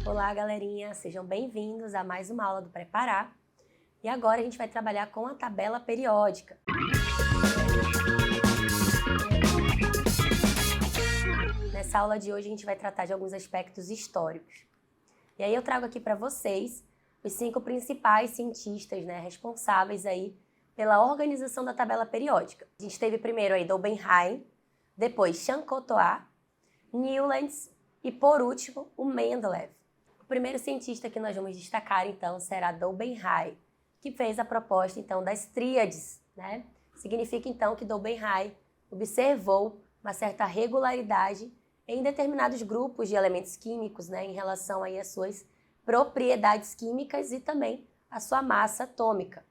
Olá, galerinha! Sejam bem-vindos a mais uma aula do Preparar. E agora a gente vai trabalhar com a tabela periódica. Nessa aula de hoje a gente vai tratar de alguns aspectos históricos. E aí eu trago aqui para vocês os 5 principais cientistas, responsáveis aí pela organização da tabela periódica. A gente teve primeiro aí Dolbenheim, depois Chancotoa, Newlands e por último o Mendeleev. O primeiro cientista que nós vamos destacar então será Dolbenheim, que fez a proposta então das tríades, Significa então que Dolbenheim observou uma certa regularidade em determinados grupos de elementos químicos, em relação aí às suas propriedades químicas e também à sua massa atômica.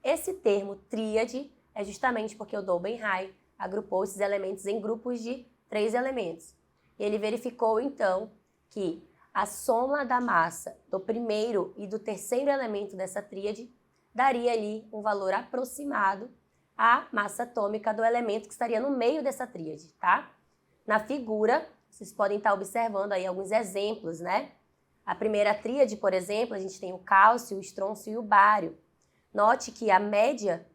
Esse termo tríade é justamente porque o Dolbenheim agrupou esses elementos em grupos de 3 elementos. E ele verificou então que a soma da massa do primeiro e do terceiro elemento dessa tríade daria ali um valor aproximado à massa atômica do elemento que estaria no meio dessa tríade, tá? Na figura, vocês podem estar observando aí alguns exemplos, A primeira tríade, por exemplo, a gente tem o cálcio, o estrôncio e o bário. Note que a média,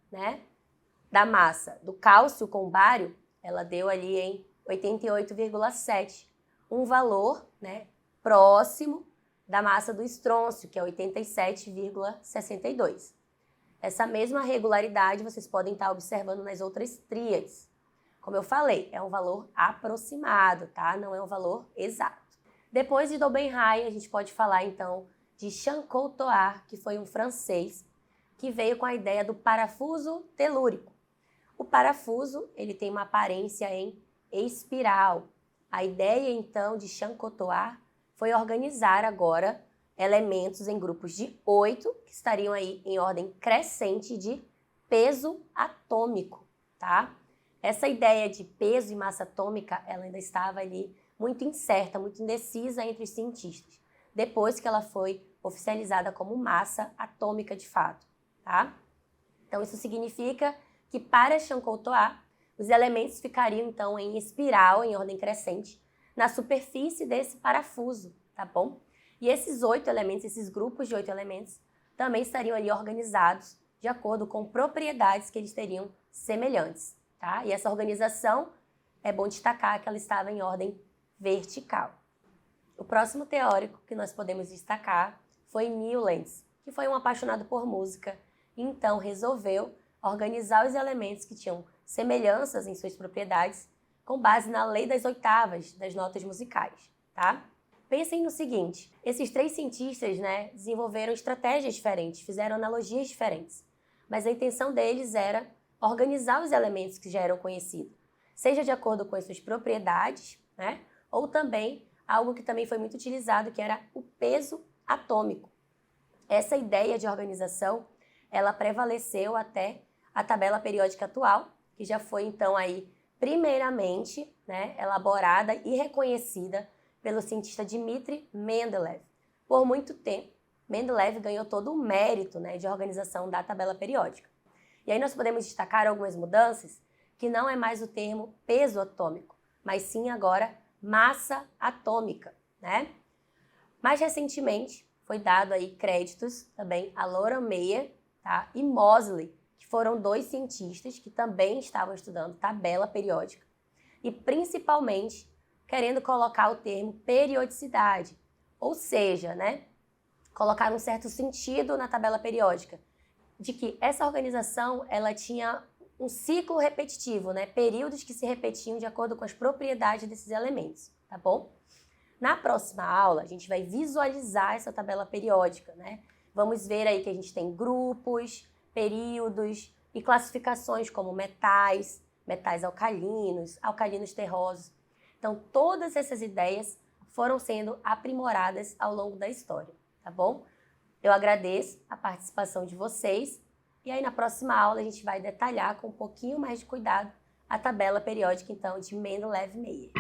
da massa do cálcio com o bário, ela deu ali em 88,7, um valor, próximo da massa do estrôncio, que é 87,62. Essa mesma regularidade vocês podem estar observando nas outras tríades. Como eu falei, é um valor aproximado, tá? Não é um valor exato. Depois de Dolbenheim, a gente pode falar então de Chancotoa, que foi um francês que veio com a ideia do parafuso telúrico. O parafuso, ele tem uma aparência em espiral. A ideia então de Chancotoa foi organizar agora elementos em grupos de 8, que estariam aí em ordem crescente de peso atômico, tá? Essa ideia de peso e massa atômica, ela ainda estava ali muito incerta, muito indecisa entre os cientistas, depois que ela foi oficializada como massa atômica de fato, tá? Então isso significa que para Chancotoa, os elementos ficariam então em espiral, em ordem crescente, na superfície desse parafuso, tá bom? E esses 8 elementos, esses grupos de 8 elementos, também estariam ali organizados de acordo com propriedades que eles teriam semelhantes, tá? E essa organização, é bom destacar que ela estava em ordem vertical. O próximo teórico que nós podemos destacar foi Newlands, que foi um apaixonado por música e então resolveu organizar os elementos que tinham semelhanças em suas propriedades com base na lei das oitavas das notas musicais, tá? Pensem no seguinte, esses 3 cientistas, desenvolveram estratégias diferentes, fizeram analogias diferentes, mas a intenção deles era organizar os elementos que já eram conhecidos, seja de acordo com as suas propriedades, ou também algo que também foi muito utilizado, que era o peso atômico. Essa ideia de organização, ela prevaleceu até a tabela periódica atual, que já foi então aí primeiramente, elaborada e reconhecida pelo cientista Dmitri Mendeleev. Por muito tempo, Mendeleev ganhou todo o mérito, de organização da tabela periódica. E aí nós podemos destacar algumas mudanças, que não é mais o termo peso atômico, mas sim agora massa atômica, Mais recentemente, foi dado aí créditos também a Laura Meyer, tá? E Moseley, que foram 2 cientistas que também estavam estudando tabela periódica e principalmente querendo colocar o termo periodicidade, ou seja, colocar um certo sentido na tabela periódica, de que essa organização ela tinha um ciclo repetitivo, períodos que se repetiam de acordo com as propriedades desses elementos, tá bom? Na próxima aula, a gente vai visualizar essa tabela periódica, Vamos ver aí que a gente tem grupos, períodos e classificações como metais, metais alcalinos, alcalinos terrosos. Então, todas essas ideias foram sendo aprimoradas ao longo da história, tá bom? Eu agradeço a participação de vocês e aí na próxima aula a gente vai detalhar com um pouquinho mais de cuidado a tabela periódica, então, de Mendeleev-Meyer.